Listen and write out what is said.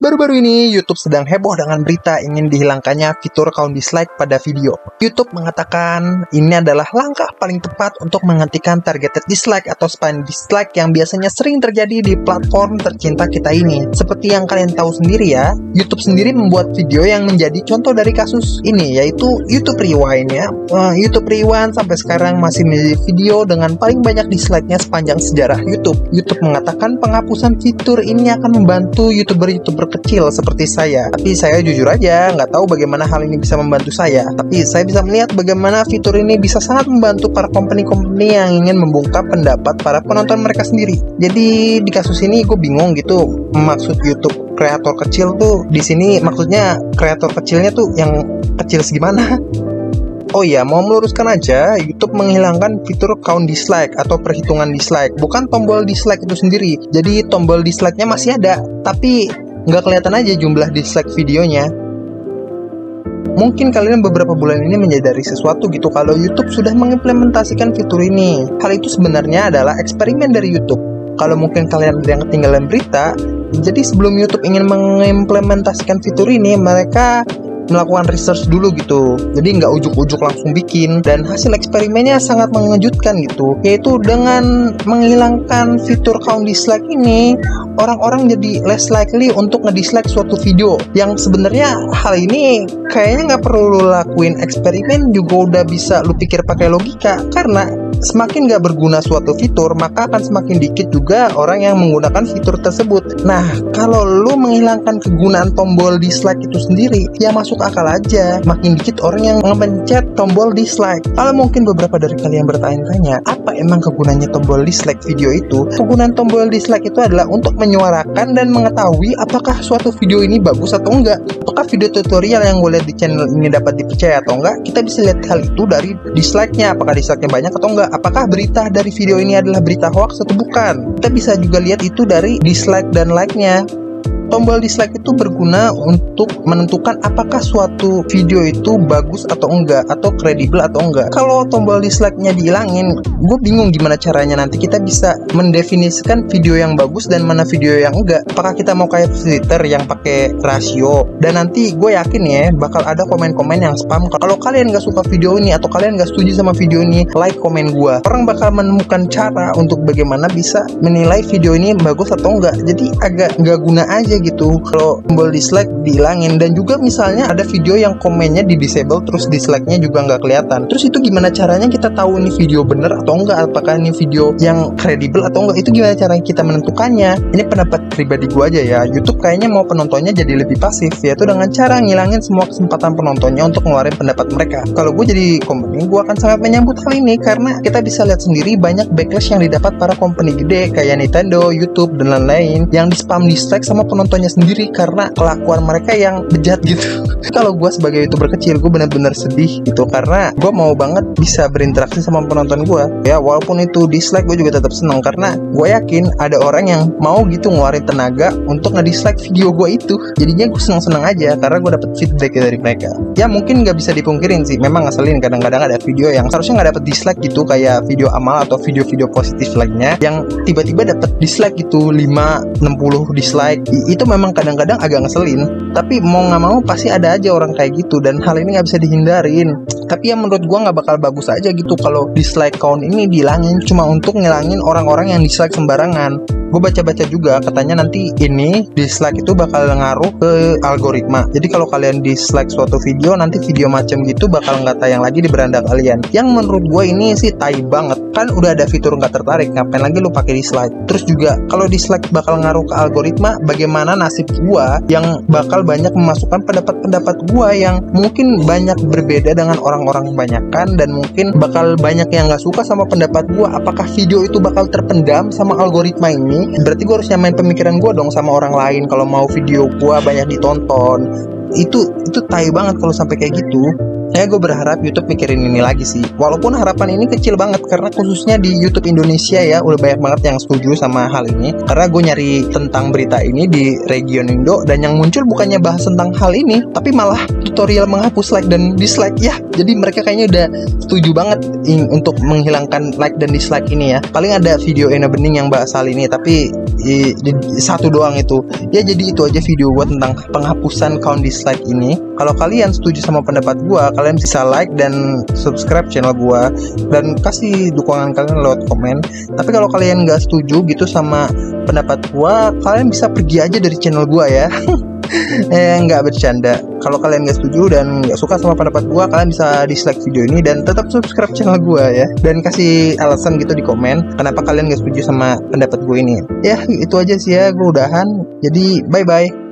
Baru-baru ini, YouTube sedang heboh dengan berita ingin dihilangkannya fitur count dislike pada video. YouTube mengatakan ini adalah langkah paling tepat untuk menghentikan targeted dislike atau spam dislike yang biasanya sering terjadi di platform tercinta kita ini. Seperti yang kalian tahu sendiri ya, YouTube sendiri membuat video yang menjadi contoh dari kasus ini, yaitu YouTube Rewind ya. YouTube Rewind sampai sekarang masih menjadi video dengan paling banyak dislike-nya sepanjang sejarah YouTube. YouTube mengatakan penghapusan fitur ini akan membantu YouTuber kecil seperti saya. Tapi saya jujur aja nggak tahu bagaimana hal ini bisa membantu saya. Tapi saya bisa melihat bagaimana fitur ini bisa sangat membantu para company-company yang ingin membongkar pendapat para penonton mereka sendiri. Jadi di kasus ini gue bingung gitu, maksud YouTube kreator kecil tuh di sini maksudnya kreator kecilnya tuh yang kecil segimana? Oh iya, mau meluruskan aja, YouTube menghilangkan fitur count dislike atau perhitungan dislike, bukan tombol dislike itu sendiri. Jadi tombol dislike-nya masih ada, tapi nggak kelihatan aja jumlah dislike videonya. Mungkin kalian beberapa bulan ini menyadari sesuatu gitu kalau YouTube sudah mengimplementasikan fitur ini. Hal itu sebenarnya adalah eksperimen dari YouTube. Kalau mungkin kalian ada yang ketinggalan berita, jadi sebelum YouTube ingin mengimplementasikan fitur ini, mereka melakukan research dulu gitu. Jadi nggak ujuk-ujuk langsung bikin, dan hasil eksperimennya sangat mengejutkan gitu, yaitu dengan menghilangkan fitur count dislike ini, orang-orang jadi less likely untuk ngedislike suatu video. Yang sebenarnya hal ini kayaknya nggak perlu lu lakuin eksperimen juga udah bisa lu pikir pakai logika, karena semakin nggak berguna suatu fitur, maka akan semakin dikit juga orang yang menggunakan fitur tersebut. Nah, kalau lu menghilangkan kegunaan tombol dislike itu sendiri, ya masuk akal aja, makin dikit orang yang mencet tombol dislike. Kalau mungkin beberapa dari kalian bertanya-tanya, apa emang kegunaannya tombol dislike video itu? Kegunaan tombol dislike itu adalah untuk menyuarakan dan mengetahui apakah suatu video ini bagus atau enggak. Apakah video tutorial yang gue lihat di channel ini dapat dipercaya atau enggak? Kita bisa lihat hal itu dari dislike-nya, apakah dislike-nya banyak atau enggak. Apakah berita dari video ini adalah berita hoax atau bukan? Kita bisa juga lihat itu dari dislike dan like-nya. Tombol dislike itu berguna untuk menentukan apakah suatu video itu bagus atau enggak, atau kredibel atau enggak. Kalau tombol dislike-nya dihilangin, gue bingung gimana caranya nanti kita bisa mendefinisikan video yang bagus dan mana video yang enggak. Apakah kita mau kayak Twitter yang pakai rasio? Dan nanti gue yakin ya, bakal ada komen-komen yang spam. Kalau kalian gak suka video ini atau kalian gak setuju sama video ini, like komen gue. Orang bakal menemukan cara untuk bagaimana bisa menilai video ini bagus atau enggak. Jadi agak gak guna aja gitu kalau tombol dislike dihilangin. Dan juga misalnya ada video yang komennya di disable terus dislike-nya juga nggak kelihatan, terus itu gimana caranya kita tahu ini video bener atau enggak, apakah ini video yang kredibel atau enggak? Itu gimana caranya kita menentukannya? Ini pendapat pribadi gue aja ya. YouTube kayaknya mau penontonnya jadi lebih pasif, yaitu dengan cara ngilangin semua kesempatan penontonnya untuk ngeluarin pendapat mereka. Kalau gue jadi company, gue akan sangat menyambut hal ini, karena kita bisa lihat sendiri banyak backlash yang didapat para company gede kayak Nintendo, YouTube, dan lain-lain yang di spam dislike sama penontonnya sendiri karena kelakuan mereka yang bejat gitu. Kalau gue sebagai YouTuber kecil, gue benar-benar sedih gitu, karena gue mau banget bisa berinteraksi sama penonton gue. Ya walaupun itu dislike, gue juga tetap seneng karena gue yakin ada orang yang mau gitu ngeluarin tenaga untuk ngedislike video gue itu. Jadinya gue seneng-seneng aja karena gue dapet feedback dari mereka. Ya mungkin nggak bisa dipungkirin sih, memang ngeselin kadang-kadang ada video yang seharusnya nggak dapet dislike gitu, kayak video amal atau video-video positif lainnya yang tiba-tiba dapet dislike gitu 5-60 dislike. Itu memang kadang-kadang agak ngeselin, tapi mau nggak mau pasti ada aja orang kayak gitu, dan hal ini nggak bisa dihindarin. Tapi ya menurut gue nggak bakal bagus aja gitu kalau dislike count ini dihilangin cuma untuk ngilangin orang-orang yang dislike sembarangan. Gue baca-baca juga katanya nanti ini dislike itu bakal ngaruh ke algoritma. Jadi kalau kalian dislike suatu video, nanti video macam gitu bakal nggak tayang lagi di beranda kalian. Yang menurut gue ini sih tai banget. Kan udah ada fitur nggak tertarik, ngapain lagi lu pakai dislike? Terus juga kalau dislike bakal ngaruh ke algoritma, bagaimana nasib gue yang bakal banyak memasukkan pendapat-pendapat gue yang mungkin banyak berbeda dengan orang-orang kebanyakan, dan mungkin bakal banyak yang nggak suka sama pendapat gue. Apakah video itu bakal terpendam sama algoritma ini? Berarti gue harus nyamain pemikiran gue dong sama orang lain kalau mau video gue banyak ditonton. Itu tai banget kalau sampai kayak gitu. Ya gue berharap YouTube mikirin ini lagi sih. Walaupun harapan ini kecil banget, karena khususnya di YouTube Indonesia ya udah banyak banget yang setuju sama hal ini. Karena gue nyari tentang berita ini di region Indo, dan yang muncul bukannya bahas tentang hal ini, tapi malah tutorial menghapus like dan dislike ya. Jadi mereka kayaknya udah setuju banget untuk menghilangkan like dan dislike ini ya. Paling ada video Ena Bening yang bahas hal ini, tapi satu doang itu. Ya jadi itu aja video gua tentang penghapusan count dislike ini. Kalau kalian setuju sama pendapat gua, kalian bisa like dan subscribe channel gua dan kasih dukungan kalian lewat komen. Tapi kalau kalian nggak setuju gitu sama pendapat gua, kalian bisa pergi aja dari channel gua ya. Nggak bercanda. Kalau kalian nggak setuju dan nggak suka sama pendapat gua, kalian bisa dislike video ini dan tetap subscribe channel gua ya, dan kasih alasan gitu di komen kenapa kalian nggak setuju sama pendapat gua ini. Ya itu aja sih ya, gua udahan. Jadi bye bye.